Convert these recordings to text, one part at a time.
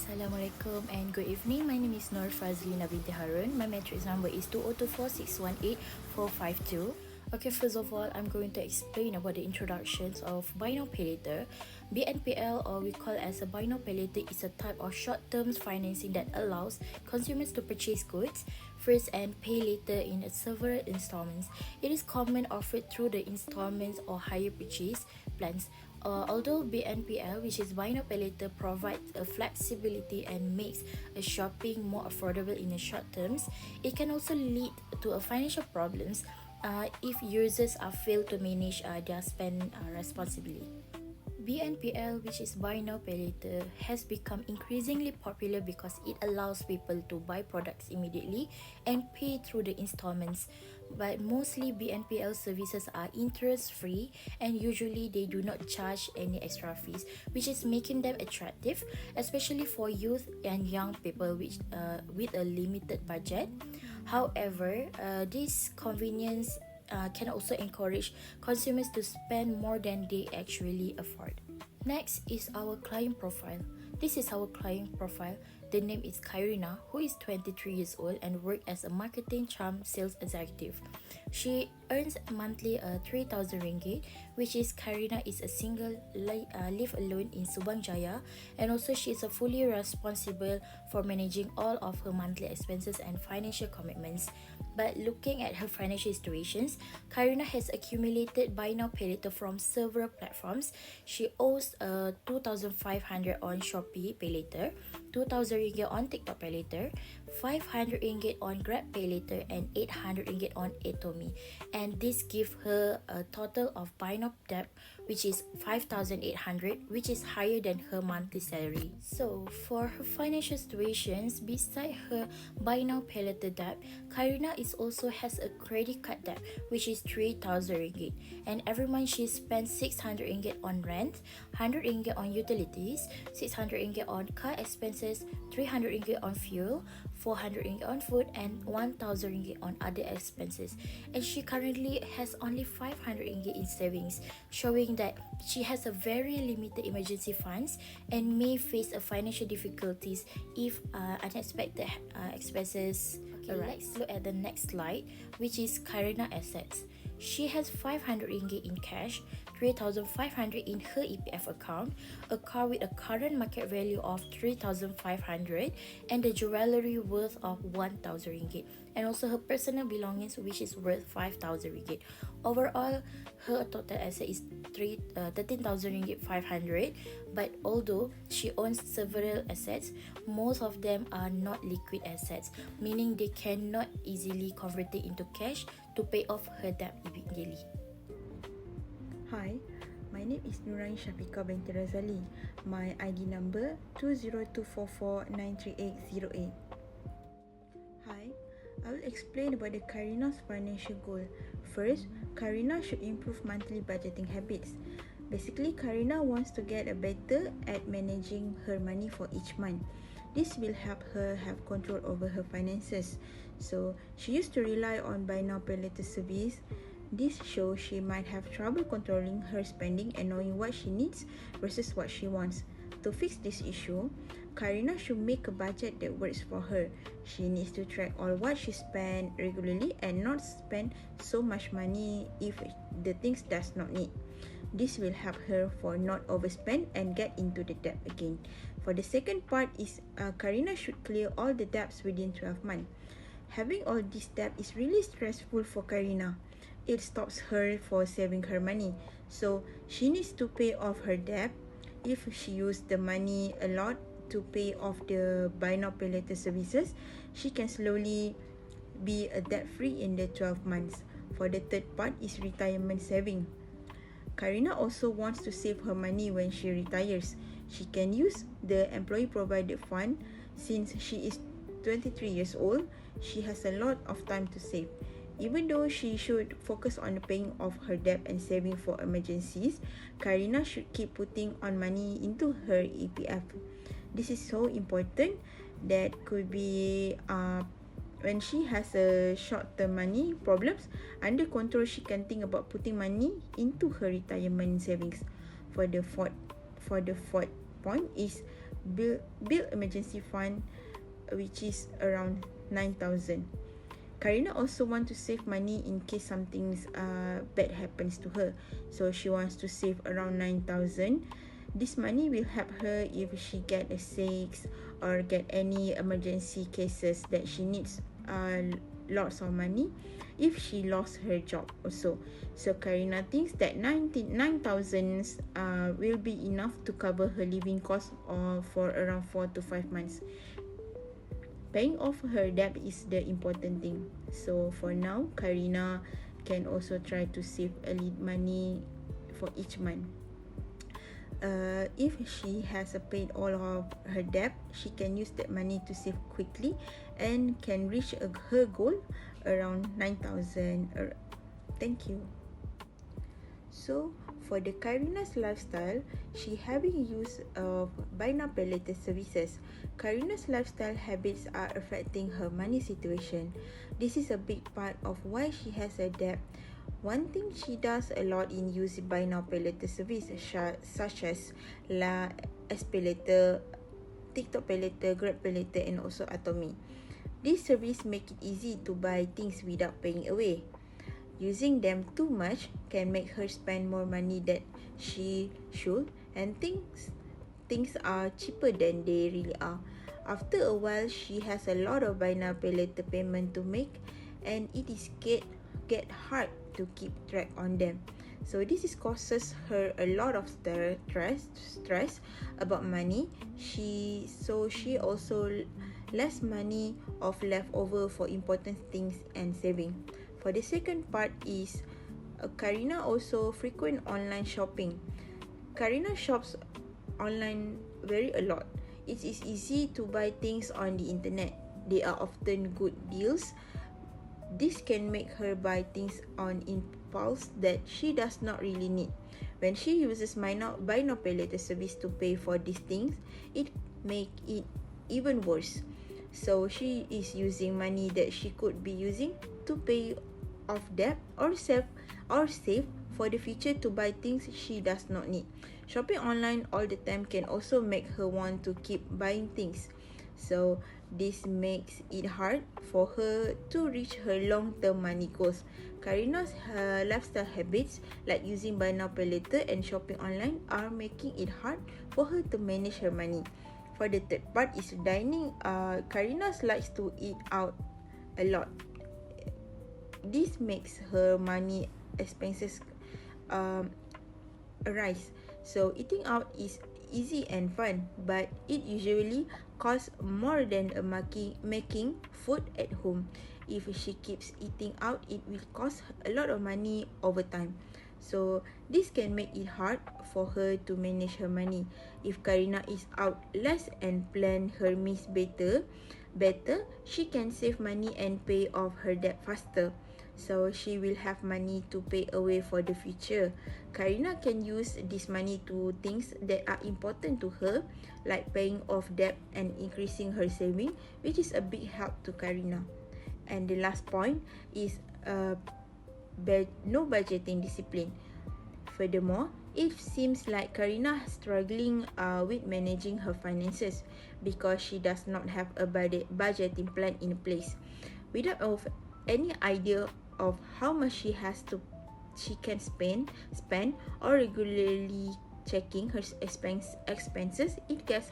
Assalamualaikum and good evening. My name is Fadzlina Binti HARON. My matrix number is 2024618452. Okay, first of all, I'm going to explain about the introductions of buy now pay later. Bnpl, or we call as a buy now pay later, is a type of short-term financing that allows consumers to purchase goods first and pay later in several installments. It is common offered through the installments or hire purchase plans. Although Bnpl, which is buy now pay later, provides a flexibility and makes a shopping more affordable in the short terms, it can also lead to a financial problems if users fail to manage their spend responsibly. Bnpl, which is buy now pay later, has become increasingly popular because it allows people to buy products immediately and pay through the installments. But mostly Bnpl services are interest-free and usually they do not charge any extra fees, which is making them attractive, especially for youth and young people with a limited budget. However, this convenience can also encourage consumers to spend more than they actually afford. Next is our client profile. This is our client profile. The name is Shahira, who is 23 years old and works as a marketing charm sales executive. She earns monthly 3,000 ringgit, which is Shahira is a single live alone in Subang Jaya, and also she is fully responsible for managing all of her monthly expenses and financial commitments. But looking at her financial situations, Shahira has accumulated buy now pay later from several platforms. She owes 2,500 on Shopee Pay Later, 2,000 ringgit on TikTok Pay Later, 500 ringgit on Grab Pay Later, and 800 ringgit on Atomy. And this gives her a total of buy now debt, which is 5,800, which is higher than her monthly salary. So for her financial situations, beside her buy now pay later debt, Shahira is also has a credit card debt, which is 3,000 ringgit, and every month she spends 600 ringgit on rent, 100 ringgit on utilities, 600 ringgit on car expenses, 300 ringgit on fuel, 400 ringgit on food, and 1,000 ringgit on other expenses. And she currently has only 500 ringgit in savings, showing that she has a very limited emergency funds and may face a financial difficulties if unexpected expenses arise. Let's look at the next slide, which is Shahira assets. She has 500 ringgit in cash, 3,500 in her EPF account, a car with a current market value of 3,500, and a jewellery worth of 1,000 ringgit, and also her personal belongings, which is worth 5,000 ringgit. Overall, her total asset is 13,000 ringgit 500. But although she owns several assets, most of them are not liquid assets, meaning they cannot easily convert it into cash to pay off her debt immediately. Hi, my name is NURAIN SHAFIQAH Binti RAZALI. My ID number 202449380. Hi, I will explain about the Shahira's financial goal. First, Shahira should improve monthly budgeting habits. Basically, Shahira wants to get better at managing her money for each month. This will help her have control over her finances. So, she used to rely on buy now pay later service. This shows she might have trouble controlling her spending and knowing what she needs versus what she wants. To fix this issue, Shahira should make a budget that works for her. She needs to track all what she spends regularly and not spend so much money if the things does not need. This will help her for not overspend and get into the debt again. For the second part is Shahira should clear all the debts within 12 months. Having all this debt is really stressful for Shahira. It stops her for saving her money. So she needs to pay off her debt. If she used the money a lot to pay off the buy now pay later services, she can slowly be debt free in the 12 months. For the third part is retirement saving. Shahira also wants to save her money when she retires. She can use the employee provided fund. Since she is 23 years old, she has a lot of time to save. Even though she should focus on paying off her debt and saving for emergencies, Shahira should keep putting on money into her EPF. This is so important. That could be when she has a short-term money problems, under control, she can think about putting money into her retirement savings. For the fourth point is build emergency fund, which is around 9,000. Karina also want to save money in case something bad happens to her. So she wants to save around 9,000. This money will help her if she get a sick or get any emergency cases that she needs lots of money if she lost her job also. So Karina thinks that 9,000 will be enough to cover her living costs for around 4 to 5 months. Paying off her debt is the important thing. So for now, Karina can also try to save a little money for each month. If she has paid all of her debt, she can use that money to save quickly and can reach her goal around 9,000. Thank you. So for the Karina's lifestyle, she having use of buy now pay later services. Karina's lifestyle habits are affecting her money situation. This is a big part of why she has a debt. One thing she does a lot in using buy now pay later service, such as SP later, TikTok pay later, Grab pay later, and also AUNI. This service make it easy to buy things without paying away. Using them too much can make her spend more money than she should, and things are cheaper than they really are. After a while, she has a lot of buy now pay later payment to make, and it is get hard to keep track on them. So this is causes her a lot of stress about money. She also less money of leftover for important things and saving. For the second part is Karina also frequent online shopping. Karina shops online very a lot. It is easy to buy things on the internet. They are often good deals. This can make her buy things on impulse that she does not really need. When she uses buy now pay later service to pay for these things, it make it even worse. So she is using money that she could be using to pay off debt or save for the future to buy things she does not need. Shopping online all the time can also make her want to keep buying things. So this makes it hard for her to reach her long-term money goals. Karina's lifestyle habits like using buy now pay later and shopping online are making it hard for her to manage her money. For the third part is dining. Karina likes to eat out a lot. This makes her money expenses arise. So eating out is easy and fun, but it usually costs more than making food at home. If she keeps eating out, it will cost a lot of money over time. So this can make it hard for her to manage her money. If Karina is out less and plan her meals better, she can save money and pay off her debt faster. So she will have money to pay away for the future. Karina can use this money to things that are important to her, like paying off debt and increasing her saving, which is a big help to Karina. And the last point is no budgeting discipline. Furthermore, it seems like Karina is struggling with managing her finances because she does not have a budgeting plan in place. Without any idea of how much she can spend or regularly checking her expenses, it gets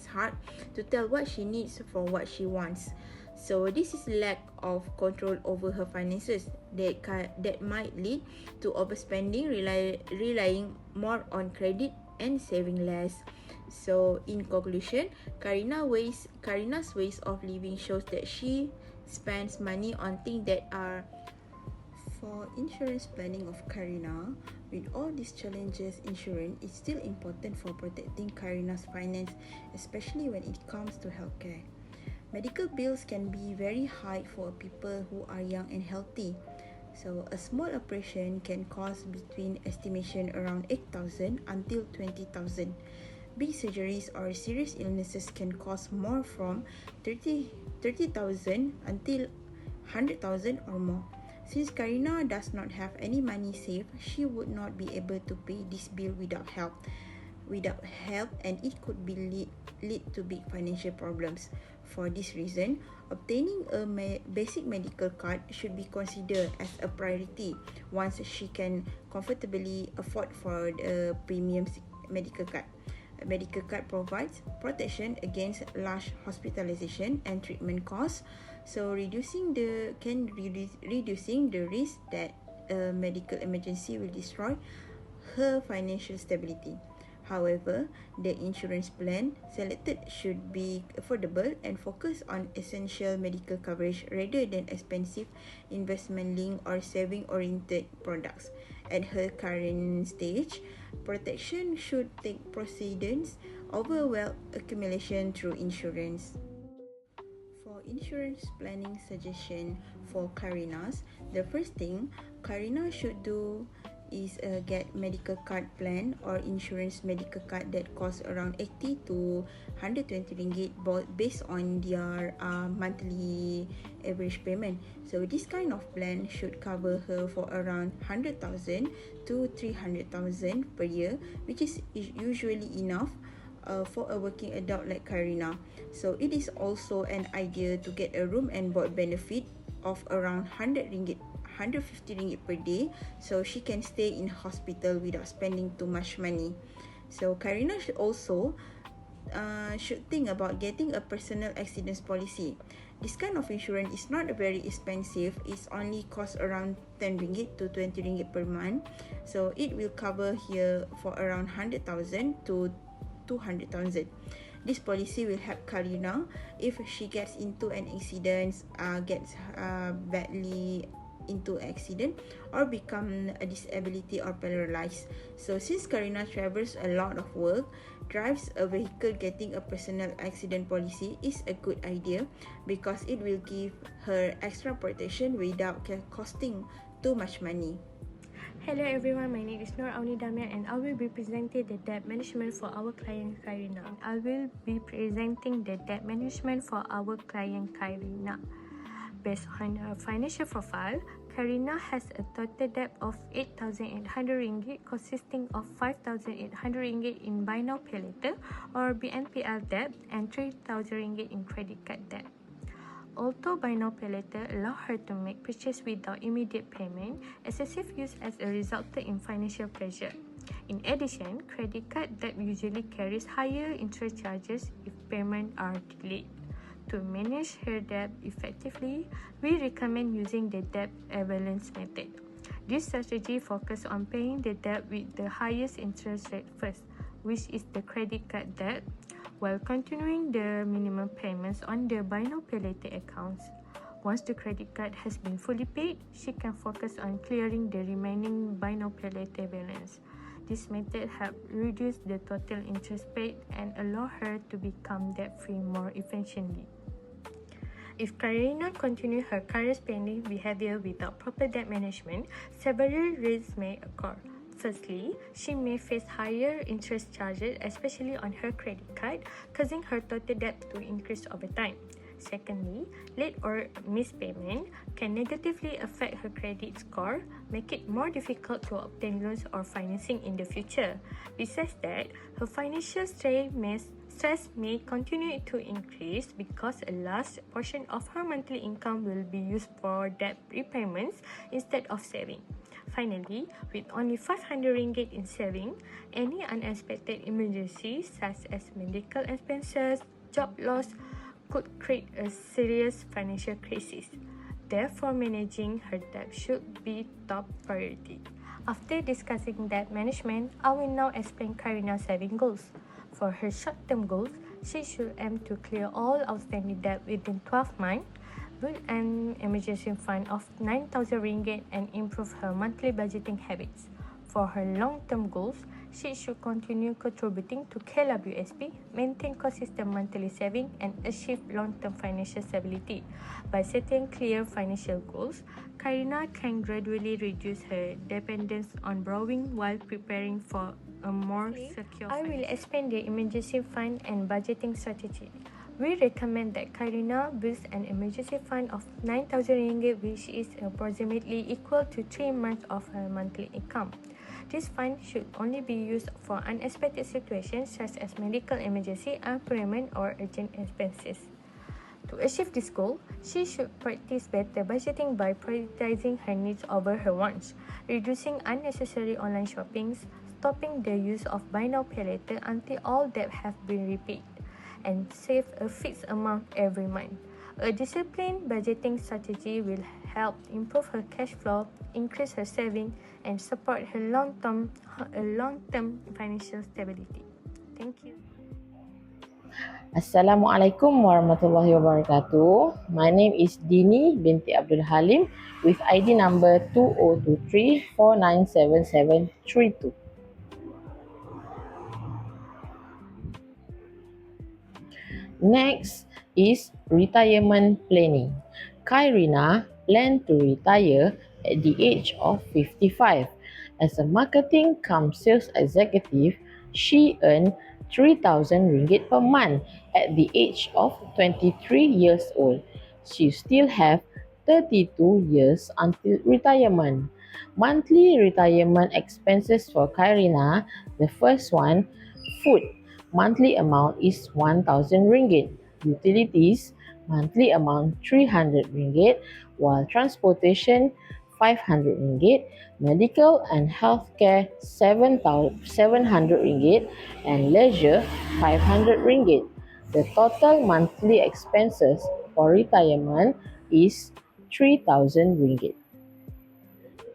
hard to tell what she needs from what she wants. So this is lack of control over her finances that might lead to overspending, relying more on credit and saving less. So in conclusion, Karina's ways of living shows that she spends money on things that are. For insurance planning of Karina, with all these challenges, insurance is still important for protecting Karina's finance, especially when it comes to healthcare. Medical bills can be very high for people who are young and healthy. So a small operation can cost between estimation around 8,000 until 20,000. Big surgeries or serious illnesses can cost more from 30,000 until 100,000 or more. Since Karina does not have any money saved, she would not be able to pay this bill without help. without help, and it could be lead to big financial problems. For this reason, obtaining a basic medical card should be considered as a priority once she can comfortably afford for the premium medical card. A medical card provides protection against large hospitalization and treatment costs, so reducing the risk that a medical emergency will destroy her financial stability. However, the insurance plan selected should be affordable and focus on essential medical coverage rather than expensive investment-linked or saving-oriented products. At her current stage, protection should take precedence over wealth accumulation through insurance. For insurance planning suggestion for Karinas, the first thing Karina should do is get medical card plan or insurance medical card that costs around 80 to 120 ringgit based on their monthly average payment. So this kind of plan should cover her for around 100,000 to 300,000 per year, which is usually enough for a working adult like Karina. So it is also an idea to get a room and board benefit of around 150 ringgit per day, so she can stay in hospital without spending too much money. So Karina should also should think about getting a personal accidents policy. This kind of insurance is not very expensive. It's only cost around 10 ringgit to 20 ringgit per month. So it will cover here for around 100,000 to 200,000. This policy will help Karina if she gets into an accident, gets badly into accident or become a disability or paralyzed. So since Karina travels a lot of work, drives a vehicle, getting a personal accident policy is a good idea because it will give her extra protection without costing too much money. Hello everyone, my name is DAMIA and I will be presenting the debt management for our client Karina. Based on her financial profile, Karina has a total debt of 8,800 ringgit consisting of 5,800 ringgit in buy now pay later or Bnpl debt and 3,000 ringgit in credit card debt. Although buy now pay later allow her to make purchase without immediate payment, excessive use as a resulted in financial pressure. In addition, credit card debt usually carries higher interest charges if payments are delayed. To manage her debt effectively, we recommend using the debt avalanche method. This strategy focuses on paying the debt with the highest interest rate first, which is the credit card debt, while continuing the minimum payments on the buy now pay later accounts. Once the credit card has been fully paid, she can focus on clearing the remaining buy now pay later balance. This method helps reduce the total interest paid and allow her to become debt-free more efficiently. If Karina continues her current spending behavior without proper debt management, several risks may occur. Firstly, she may face higher interest charges, especially on her credit card, causing her total debt to increase over time. Secondly, late or missed payment can negatively affect her credit score, make it more difficult to obtain loans or financing in the future. Besides that, her financial stress may continue to increase because a large portion of her monthly income will be used for debt repayments instead of saving. Finally, with only 500 ringgit in saving, any unexpected emergencies such as medical expenses, job loss, could create a serious financial crisis. Therefore, managing her debt should be top priority. After discussing debt management, I will now explain Karina's saving goals. For her short-term goals, she should aim to clear all outstanding debt within 12 months, build an emergency fund of 9,000 ringgit and improve her monthly budgeting habits. For her long-term goals, she should continue contributing to KLWSP, maintain consistent monthly saving, and achieve long-term financial stability. By setting clear financial goals, Karina can gradually reduce her dependence on borrowing while preparing for a more secure I will explain the emergency fund and budgeting strategy. We recommend that Karina builds an emergency fund of 9,000 ringgit, which is approximately equal to 3 months of her monthly income. This fund should only be used for unexpected situations such as medical emergency, unemployment, or urgent expenses. To achieve this goal, she should practice better budgeting by prioritizing her needs over her wants, reducing unnecessary online shoppings, stopping the use of buy now pay later until all debt have been repaid, and save a fixed amount every month. A disciplined budgeting strategy will help improve her cash flow, increase her saving, and support her long-term financial stability. Thank you. Assalamualaikum warahmatullahi wabarakatuh. My name is DHINIE Binti Abdul Halim with ID number 2023497732. Next is retirement planning. Khairina planned to retire at the age of 55. As a marketing cum sales executive, she earned 3,000 ringgit per month at the age of 23 years old. She still have 32 years until retirement. Monthly retirement expenses for Khairina, the first one, food. Monthly amount is 1,000 ringgit. Utilities, monthly amount 300 ringgit, while transportation 500 ringgit, medical and healthcare 700 ringgit, and leisure 500 ringgit. The total monthly expenses for retirement is 3,000 ringgit.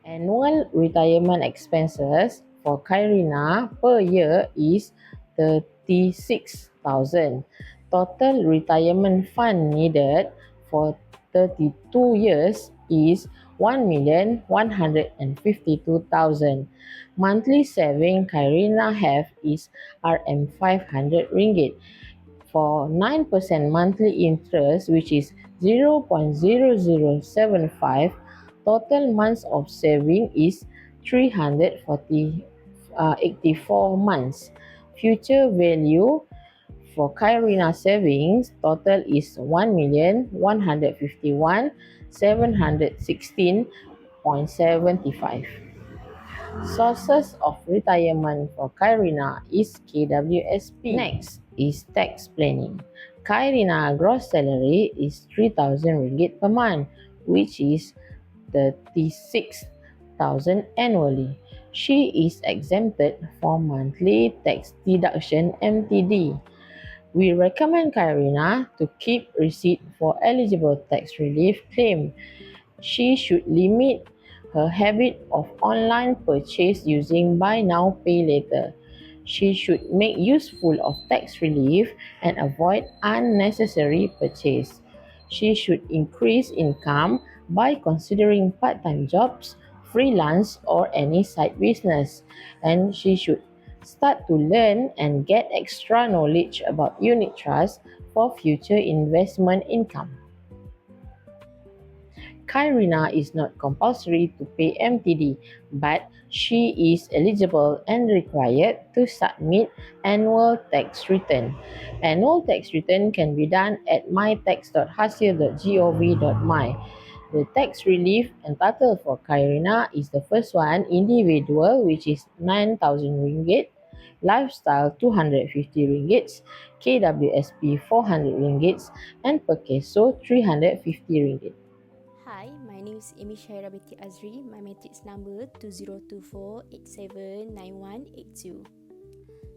Annual retirement expenses for Khairina per year is 36,000. Total retirement fund needed for 32 years is 1,152,000. Monthly saving Khairina have is RM 500 ringgit. For 9% monthly interest, which is 0.0075, total months of saving is 384 months. Future value for Khairina savings total is 1,151,716.75. Sources of retirement for Khairina is KWSP. Next is tax planning. Khairina gross salary is 3,000 ringgit per month, which is 36,000 annually. She is exempted from monthly tax deduction MTD. We recommend Khairina to keep receipt for eligible tax relief claim. She should limit her habit of online purchase using buy now pay later. She should make useful of tax relief and avoid unnecessary purchase. She should increase income by considering part-time jobs, freelance, or any side business, and she should start to learn and get extra knowledge about unit trust for future investment income. Khairina is not compulsory to pay MTD, but she is eligible and required to submit annual tax return. Annual tax return can be done at mytax.hasil.gov.my. The tax relief entitled for Khairina is the first one, individual, which is 9,000 ringgit, lifestyle 250 ringgit, KWSP 400 ringgit, and per keso 350 ringgit. Hi, my name is Shahira binti AZRY. My matrix number 2024879182.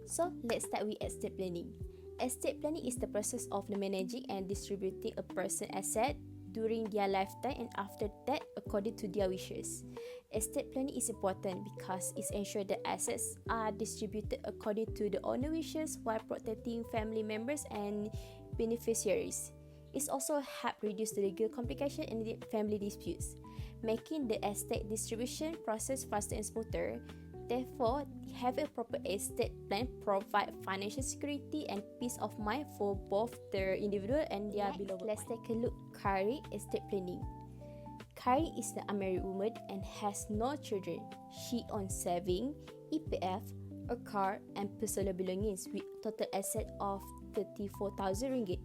So, let's start with estate planning. Estate planning is the process of managing and distributing a person's asset during their lifetime and after that according to their wishes. Estate planning is important because it ensures that assets are distributed according to the owner wishes while protecting family members and beneficiaries. It also helps reduce the legal complication and family disputes, making the estate distribution process faster and smoother. Therefore, having a proper estate plan provides financial security and peace of mind for both the individual and their beloved. Let's take a look at Khairi estate planning. Khairi is an unmarried woman and has no children. She owns saving, EPF, a car, and personal belongings with total asset of 34,000 ringgit.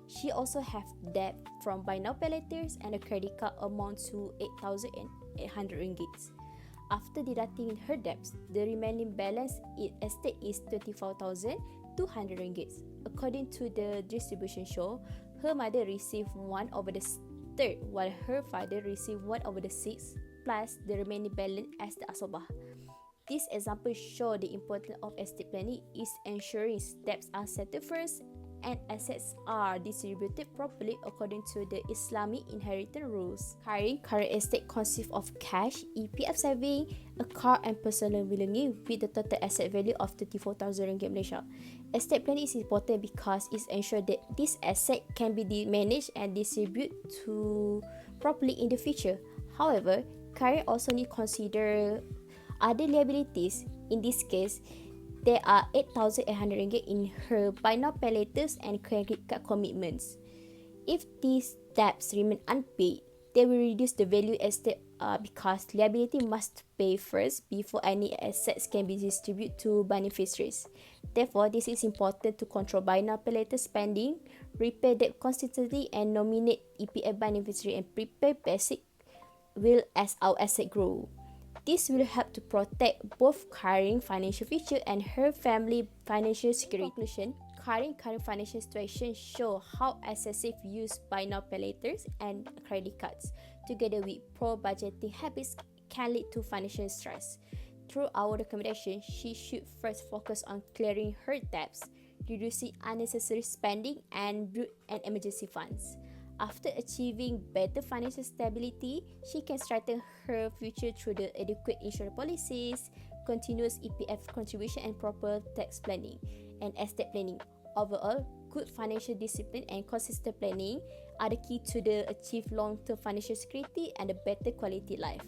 She also has debt from buy now pay laters and a credit card amount to 8,800 ringgit. After deducting her debts, the remaining balance in estate is 24,200 ringgit. According to the distribution show, her mother received 1/3, while her father received 1/6, plus the remaining balance as the asobah. This example show the importance of estate planning is ensuring debts are settled first and assets are distributed properly according to the Islamic inheritance rules. Current estate consists of cash, EPF saving, a car and personal belonging with the total asset value of 34,000 ringgit Malaysia. Estate planning is important because it ensures that this asset can be managed and distributed to properly in the future. However, current also need to consider other liabilities. In this case, there are 8,800 ringgit in her buy now pay laters and credit card commitments. If these debts remain unpaid, they will reduce the value estate because liability must pay first before any assets can be distributed to beneficiaries. Therefore, this is important to control buy now pay later spending, repay debt consistently, and nominate EPF beneficiary and prepare basic will as our asset grow. This will help to protect both Karin's financial future and her family financial security. Conclusion, current financial situation show how excessive use buy now pay laters and credit cards together with poor budgeting habits can lead to financial stress. Through our recommendation, she should first focus on clearing her debts, reducing unnecessary spending, and build an emergency funds. After achieving better financial stability, she can strengthen her future through the adequate insurance policies, continuous EPF contribution, and proper tax planning and estate planning. Overall, good financial discipline and consistent planning are the key to the achieve long-term financial security and a better quality life.